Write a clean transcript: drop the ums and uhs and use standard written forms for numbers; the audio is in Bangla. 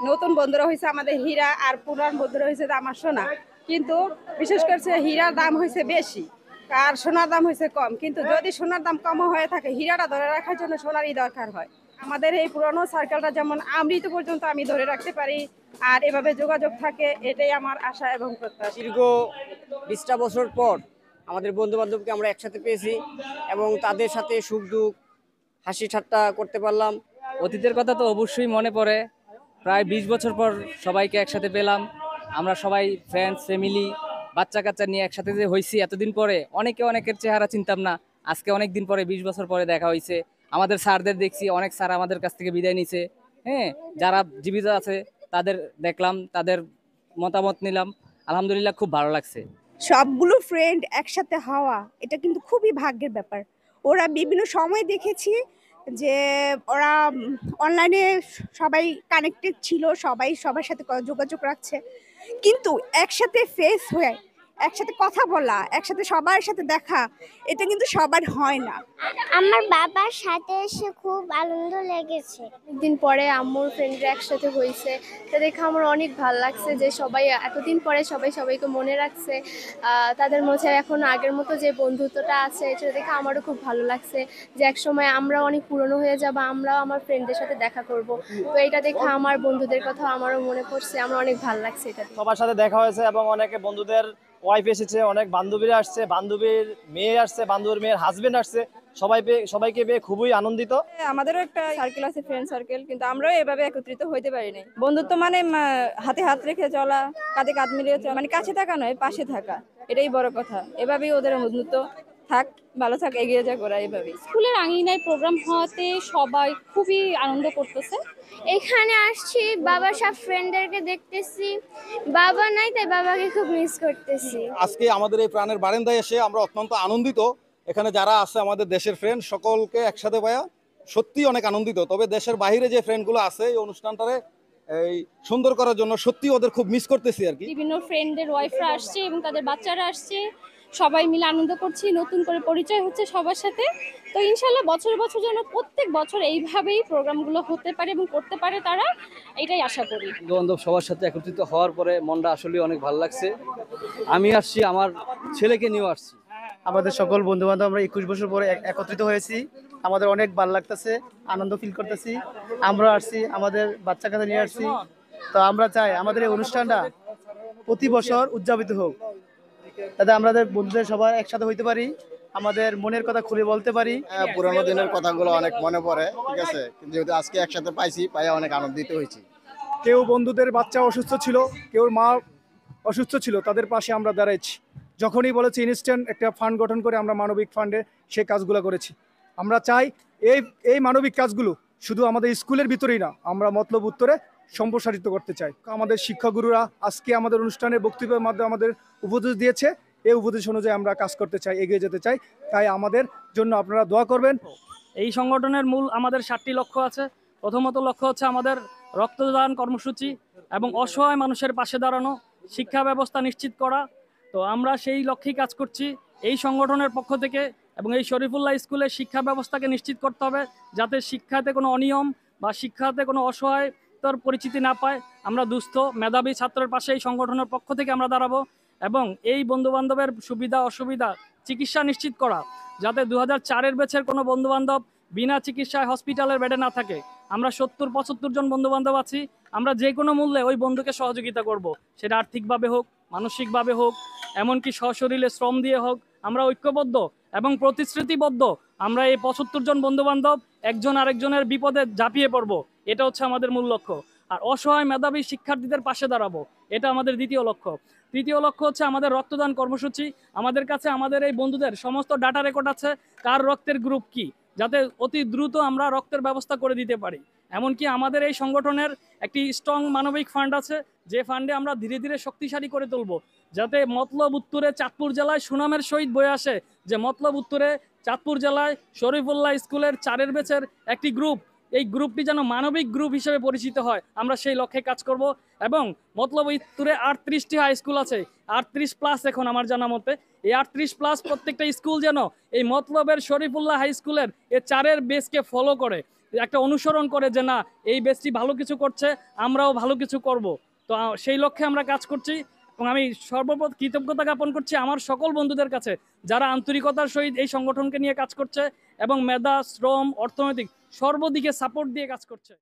নতুন বন্ধুরা হয়েছে আমাদের হীরা, আর পুরান বন্ধুরা হয়েছে আমার সোনা। কিন্তু বিশেষ করে হীরার দাম হয়েছে বেশি আর সোনার দাম হয়েছে কম। কিন্তু যদি সোনার দাম কম হয়ে থাকে, হীরাটা ধরে রাখার জন্য সোনারই দরকার হয়। আমাদের এই পুরনো সার্কেলটা যেমন আমৃত পর্যন্ত আমি ধরে রাখতে পারি আর এভাবে যোগাযোগ থাকে, এটাই আমার আশা এবং প্রত্যাশা। দীর্ঘ 20টা বছর পর আমাদের বন্ধু বান্ধবকে আমরা একসাথে পেয়েছি এবং তাদের সাথে সুখ দুঃখ হাসি ঠাট্টা করতে পারলাম। অতীতের কথা তো অবশ্যই মনে পড়ে। প্রায় 20 বছর পর সবাইকে একসাথে পেলাম। আমরা সবাই ফ্রেন্ডস, ফ্যামিলি, বাচ্চা কাচ্চা নিয়ে একসাথে যে হয়েছি এতদিন পরে, অনেকের চেহারা চিনতাম না। আজকে অনেক দিন পরে 20 বছর পরে দেখা হয়েছে। আমাদের স্যারদের দেখছি, অনেক স্যার আমাদের কাছ থেকে বিদায় নিছে। হ্যাঁ, যারা জীবিত আছে তাদের দেখলাম, তাদের মতামত নিলাম। আলহামদুলিল্লাহ, খুব ভালো লাগছে। সবগুলো ফ্রেন্ড একসাথে হওয়া এটা কিন্তু খুবই ভাগ্যের ব্যাপার। ওরা বিভিন্ন সময় দেখেছি যে ওরা অনলাইনে সবাই কানেক্টেড ছিল, সবাই সবার সাথে যোগাযোগ রাখছে, কিন্তু একসাথে ফেস হয়ে একসাথে কথা বলা, একসাথে সবার সাথে দেখা, এটা কিন্তু সবার হয় না। আমার বাবার সাথে এসে খুব আনন্দ লেগেছে। অনেকদিন পরে আম্মুর ফ্রেন্ডরা একসাথে হয়েছে, তা দেখে আমার অনেক ভালো লাগছে যে সবাই এতদিন পরে সবাইকে মনে রাখছে। তাদের মধ্যে এখন আগের মতো যে বন্ধুত্বটা আছে, এটা দেখে আমারও খুব ভালো লাগছে যে একসময় আমরা অনেক পুরনো হয়ে যাব, আমরাও আমার ফ্রেন্ডদের সাথে দেখা করব। তো এটা দেখে আমার বন্ধুদের কথা আমারও মনে পড়ছে, আমার অনেক ভালো লাগছে এটা। সবার সাথে দেখা হয়েছে এবং অনেকে বন্ধুদের ওয়াইফ এসেছে, অনেক বান্ধবীরা আসছে, বান্ধবীর মেয়ে আসছে, বান্ধবীর মেয়ের হাজবেন্ড আসছে। সবাইকে পেয়ে খুবই আনন্দিত। আমাদেরও একটা সার্কেল আছে, ফ্রেন্ড সার্কেল, কিন্তু আমরাও এভাবে একত্রিত হইতে পারিনি। বন্ধুত্ব মানে হাতে হাত রেখে চলা, কাঁধে কাঁধ মিলিয়ে চলা, মানে কাছে থাকা নয়, পাশে থাকা, এটাই বড় কথা। এভাবেই ওদের বন্ধুত্ব থাক, ভালো থাক, এগিয়ে যাক ওরা এভাবেই। স্কুলের আঙিনায় প্রোগ্রাম হওয়াতে সবাই খুবই আনন্দ করতেছে। এখানে আসছি, বাবার সব ফ্রেন্ডদেরকে দেখতেছি, বাবা নাই তাই বাবাকে খুব মিস করতেছি। আজকে আমাদের এই প্রাণের বারান্দায় এসে আমরা অত্যন্ত আনন্দিত। এখানে যারা আছে আমাদের দেশের ফ্রেন্ড, সকলকে একসাথে পাওয়া সত্যি অনেক আনন্দিত। তবে দেশের বাইরে যে ফ্রেন্ডগুলো আছে এই অনুষ্ঠানটারে এই সুন্দর করার জন্য সত্যি ওদের খুব মিস করতেছি আর কি। বিভিন্ন ফ্রেন্ডদের ওয়াইফরা আসছে এবং তাদের বাচ্চারা আসছে, সবাই মিলে আনন্দ করছি, নতুন করে পরিচয় হচ্ছে সবার সাথে। তো ইনশাল্লাহ বছর বছর যেন প্রত্যেক বছর এইভাবেই প্রোগ্রামগুলো হতে পারে এবং করতে পারে তারা, এটাই আশা করি। বন্ধু বান্ধব সবার সাথে একত্রিত হওয়ার পরে মনটা আসলে অনেক ভালো লাগছে। আমি আসছি, আমার ছেলেকে নিয়েও আসছি। আমাদের সকল বন্ধু বান্ধব আমরা 21 বছর পরে একত্রিত হয়েছি। আমাদের অনেক ভালো লাগতেছে, আনন্দ ফিল করতেছি। আমরা আসছি, আমাদের বাচ্চা কাচ্চা নিয়ে আসছি। তো আমরা চাই আমাদের এই অনুষ্ঠানটা প্রতি বছর উদযাপিত হোক, যাতে আমাদের বন্ধুদের সবার একসাথে হইতে পারি, আমাদের মনের কথা খুলে বলতে পারি। পুরানো দিনের কথাগুলো অনেক মনে পড়ে, ঠিক আছে, কিন্তু যেহেতু আজকে একসাথে পাইছি, পাই অনেক আনন্দিত হয়েছি। কেউ বন্ধুদের বাচ্চা অসুস্থ ছিল, কেউ মা অসুস্থ ছিল, তাদের পাশে আমরা দাঁড়াইছি। যখনই বলেছি ইনস্ট্যান্ট একটা ফান্ড গঠন করে আমরা মানবিক ফান্ডে সেই কাজগুলো করেছি। আমরা চাই এই মানবিক কাজগুলো শুধু আমাদের স্কুলের ভিতরেই না, আমরা মতলব উত্তরে সম্প্রসারিত করতে চাই। আমাদের শিক্ষাগুরুরা আজকে আমাদের অনুষ্ঠানের বক্তব্যের মাধ্যমে আমাদের উপদেশ দিয়েছে, এই উপদেশ অনুযায়ী আমরা কাজ করতে চাই, এগিয়ে যেতে চাই। তাই আমাদের জন্য আপনারা দোয়া করবেন। এই সংগঠনের মূল আমাদের 7টি লক্ষ্য আছে। প্রথমত লক্ষ্য হচ্ছে আমাদের রক্তদান কর্মসূচি এবং অসহায় মানুষের পাশে দাঁড়ানো, শিক্ষা ব্যবস্থা নিশ্চিত করা। তো আমরা সেই লক্ষ্যেই কাজ করছি এই সংগঠনের পক্ষ থেকে। এবং এই শরীফুল্লাহ স্কুলের শিক্ষা ব্যবস্থাকে নিশ্চিত করতে হবে যাতে শিক্ষাতে কোনো অনিয়ম বা শিক্ষাতে কোনো অসহায়তার পরিচিতি না পায়। আমরা দুস্থ মেধাবী ছাত্রের পাশে এই সংগঠনের পক্ষ থেকে আমরা দাঁড়াবো এবং এই বন্ধুবান্ধবের সুবিধা অসুবিধা চিকিৎসা নিশ্চিত করা, যাতে 2004-এর ব্যাচের কোনো বন্ধুবান্ধব বিনা চিকিৎসায় হসপিটালের বেডে না থাকে। আমরা 70-75 জন বন্ধুবান্ধব আছি, আমরা যে কোনো মূল্যে ওই বন্ধুকে সহযোগিতা করব, সেটা আর্থিকভাবে হোক, মানসিকভাবে হোক, এমনকি সশরীরে শ্রম দিয়ে হোক। আমরা ঐক্যবদ্ধ এবং প্রতিশ্রুতিবদ্ধ। আমরা এই 75 জন বন্ধুবান্ধব একজন আরেকজনের বিপদে ঝাঁপিয়ে পড়ব, এটা হচ্ছে আমাদের মূল লক্ষ্য। আর অসহায় মেধাবী শিক্ষার্থীদের পাশে দাঁড়াবো, এটা আমাদের দ্বিতীয় লক্ষ্য। তৃতীয় লক্ষ্য হচ্ছে আমাদের রক্তদান কর্মসূচি। আমাদের কাছে আমাদের এই বন্ধুদের সমস্ত ডাটা রেকর্ড আছে, কার রক্তের গ্রুপ কি, যাতে অতি দ্রুত আমরা রক্তের ব্যবস্থা করে দিতে পারি। এমনকি আমাদের এই সংগঠনের একটি স্ট্রং মানবিক ফান্ড আছে, যে ফান্ডে আমরা ধীরে ধীরে শক্তিশালী করে তুলব, যাতে মতলব উত্তরে চাঁদপুর জেলায় সুনামের সহিত বয়ে আসে যে মতলব উত্তরে চাঁদপুর জেলায় শরীফুল্লাহ স্কুলের 4-এর ব্যাচের একটি গ্রুপ, এই গ্রুপটি যেন মানবিক গ্রুপ হিসেবে পরিচিত হয়, আমরা সেই লক্ষ্যে কাজ করব। এবং মতলব উত্তরে 38টি হাই স্কুল আছে, 38+ এখন আমার জানা মতে। এই 38+ প্রত্যেকটা স্কুল যেন এই মতলবের শরীফুল্লাহ হাই স্কুলের এই 4-এর বেসকে ফলো করে একটা অনুসরণ করে যে না এই বেস্টটি ভালো কিছু করছে, আমরাও ভালো কিছু করব। তো সেই লক্ষ্যে আমরা কাজ করছি এবং আমি সর্বপ্রথম কৃতজ্ঞতা জ্ঞাপন করছি আমার সকল বন্ধুদের কাছে যারা আন্তরিকতার সহিত এই সংগঠনকে নিয়ে কাজ করছে এবং মেধা, শ্রম, অর্থনৈতিক সর্বদিকে সাপোর্ট দিয়ে কাজ করছে।